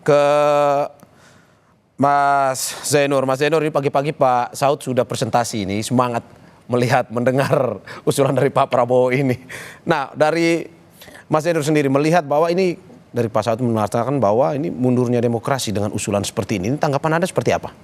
ke Mas Zainur. Mas Zainur, ini pagi-pagi Pak Saud sudah presentasi ini, semangat melihat, mendengar usulan dari Pak Prabowo ini. Nah, dari Mas Zainur sendiri melihat bahwa ini, dari Pak Saud mengatakan bahwa ini mundurnya demokrasi dengan usulan seperti ini tanggapan Anda seperti apa?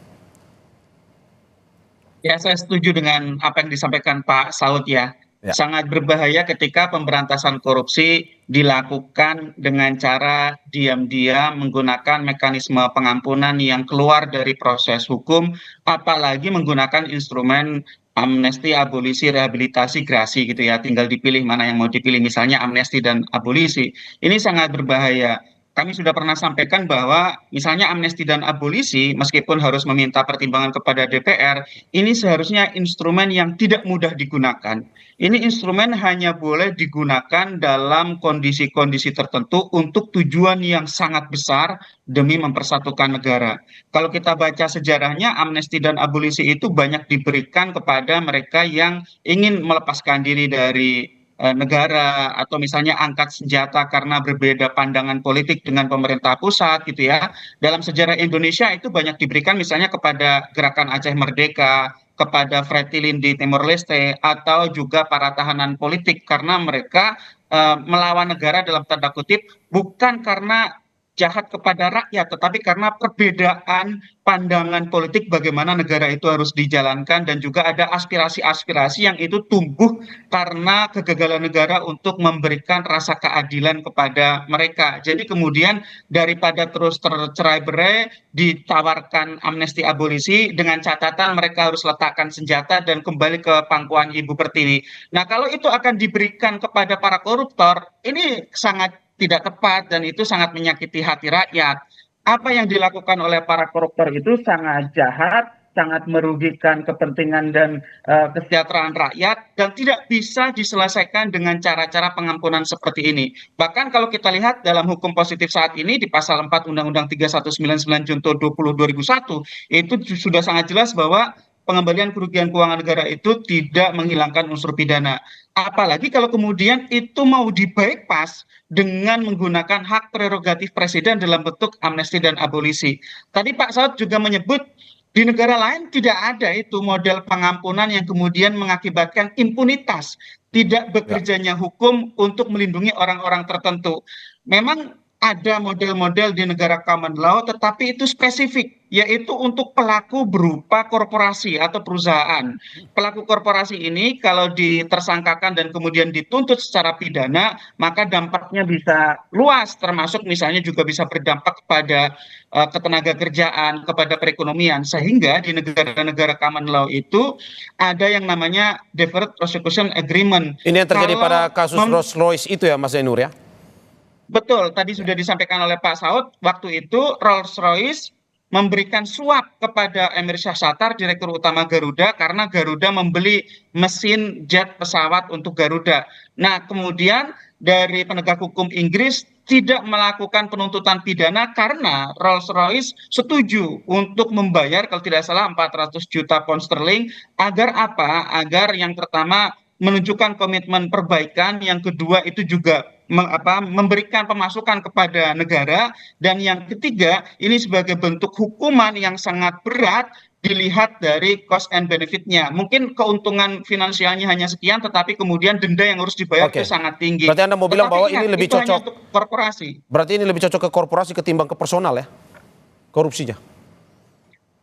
Ya, saya setuju dengan apa yang disampaikan Pak Saud ya. Ya. Sangat berbahaya ketika pemberantasan korupsi dilakukan dengan cara diam-diam menggunakan mekanisme pengampunan yang keluar dari proses hukum, apalagi menggunakan instrumen amnesti, abolisi, rehabilitasi, gerasi gitu ya. Tinggal dipilih mana yang mau dipilih, misalnya amnesti dan abolisi. Ini sangat berbahaya. Kami sudah pernah sampaikan bahwa misalnya amnesti dan abolisi, meskipun harus meminta pertimbangan kepada DPR, ini seharusnya instrumen yang tidak mudah digunakan. Ini instrumen hanya boleh digunakan dalam kondisi-kondisi tertentu untuk tujuan yang sangat besar demi mempersatukan negara. Kalau kita baca sejarahnya, amnesti dan abolisi itu banyak diberikan kepada mereka yang ingin melepaskan diri dari negara, atau misalnya angkat senjata karena berbeda pandangan politik dengan pemerintah pusat gitu ya. Dalam sejarah Indonesia itu banyak diberikan misalnya kepada Gerakan Aceh Merdeka, kepada Fretilin di Timor Leste, atau juga para tahanan politik karena mereka melawan negara dalam tanda kutip bukan karena jahat kepada rakyat, tetapi karena perbedaan pandangan politik bagaimana negara itu harus dijalankan, dan juga ada aspirasi-aspirasi yang itu tumbuh karena kegagalan negara untuk memberikan rasa keadilan kepada mereka. Jadi kemudian daripada terus tercerai-berai, ditawarkan amnesti abolisi dengan catatan mereka harus letakkan senjata dan kembali ke pangkuan Ibu Pertiwi. Nah, kalau itu akan diberikan kepada para koruptor, ini sangat tidak tepat dan itu sangat menyakiti hati rakyat. Apa yang dilakukan oleh para koruptor itu sangat jahat, sangat merugikan kepentingan dan kesejahteraan rakyat, dan tidak bisa diselesaikan dengan cara-cara pengampunan seperti ini. Bahkan kalau kita lihat dalam hukum positif saat ini di pasal 4 Undang-Undang 3199 Junto 20 2001, itu sudah sangat jelas bahwa pengembalian kerugian keuangan negara itu tidak menghilangkan unsur pidana. Apalagi kalau kemudian itu mau di-bypass dengan menggunakan hak prerogatif presiden dalam bentuk amnesti dan abolisi. Tadi Pak Saud juga menyebut di negara lain tidak ada itu model pengampunan yang kemudian mengakibatkan impunitas, tidak Ya. bekerjanya hukum untuk melindungi orang-orang tertentu. Memang ada model-model di negara common law, tetapi itu spesifik, yaitu untuk pelaku berupa korporasi atau perusahaan. Pelaku korporasi ini kalau ditersangkakan dan kemudian dituntut secara pidana, maka dampaknya bisa luas, termasuk misalnya juga bisa berdampak kepada ketenaga kerjaan, kepada perekonomian. Sehingga di negara-negara common law itu ada yang namanya deferred prosecution agreement. Ini yang terjadi pada Kalau kasus Rolls Royce itu ya Mas Zainur ya? Betul, tadi Ya. sudah disampaikan oleh Pak Saud, waktu itu Rolls-Royce memberikan suap kepada Emir Syahsatar, Direktur Utama Garuda, karena Garuda membeli mesin jet pesawat untuk Garuda. Nah, kemudian dari penegak hukum Inggris tidak melakukan penuntutan pidana karena Rolls-Royce setuju untuk membayar kalau tidak salah 400 juta pound sterling, agar apa? Agar yang pertama menunjukkan komitmen perbaikan, yang kedua itu juga memberikan pemasukan kepada negara, dan yang ketiga ini sebagai bentuk hukuman yang sangat berat dilihat dari cost and benefitnya. Mungkin keuntungan finansialnya hanya sekian, tetapi kemudian denda yang harus dibayar itu Oke. sangat tinggi. Berarti Anda mau bilang bahwa Tetapi ini ingat, lebih itu hanya cocok, untuk korporasi. berarti ini lebih cocok ke korporasi ketimbang ke personal ya, korupsinya?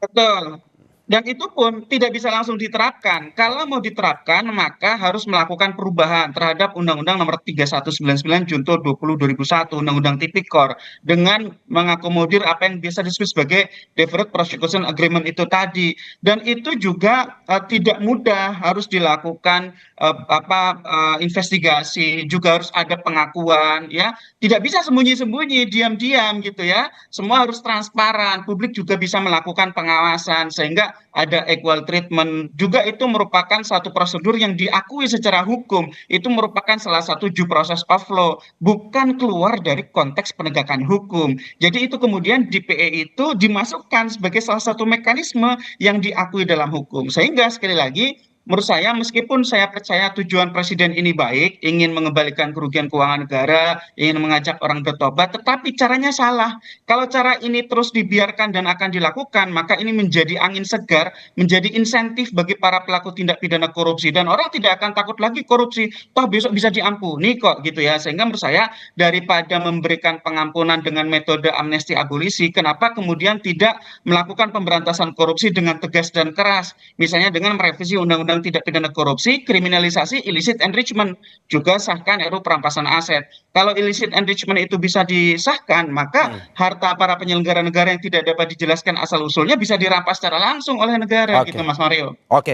Betul. Dan itu pun tidak bisa langsung diterapkan. Kalau mau diterapkan, maka harus melakukan perubahan terhadap Undang-Undang Nomor 3199 Junto 20 2001, Undang-Undang Tipikor, dengan mengakomodir apa yang biasa disebut sebagai deferred prosecution agreement itu tadi. Dan itu juga tidak mudah, harus dilakukan investigasi, juga harus ada pengakuan ya. Tidak bisa sembunyi-sembunyi, diam-diam gitu ya. Semua harus transparan, publik juga bisa melakukan pengawasan sehingga ada equal treatment. Juga itu merupakan satu prosedur yang diakui secara hukum. Itu merupakan salah satu due process of law, bukan keluar dari konteks penegakan hukum. Jadi itu kemudian di PE itu dimasukkan sebagai salah satu mekanisme yang diakui dalam hukum. Sehingga sekali lagi menurut saya meskipun saya percaya tujuan presiden ini baik, ingin mengembalikan kerugian keuangan negara, ingin mengajak orang bertobat, tetapi caranya salah. Kalau cara ini terus dibiarkan dan akan dilakukan, maka ini menjadi angin segar, menjadi insentif bagi para pelaku tindak pidana korupsi dan orang tidak akan takut lagi korupsi. Toh besok bisa diampuni kok gitu ya. Sehingga menurut saya daripada memberikan pengampunan dengan metode amnesti abolisi, kenapa kemudian tidak melakukan pemberantasan korupsi dengan tegas dan keras? Misalnya dengan merevisi Undang-Undang Tindak Pidana Korupsi, kriminalisasi illicit enrichment, juga sahkan RUU perampasan aset. Kalau illicit enrichment itu bisa disahkan, maka harta para penyelenggara negara yang tidak dapat dijelaskan asal-usulnya bisa dirampas secara langsung oleh negara gitu Oke, Mas Mario. oke.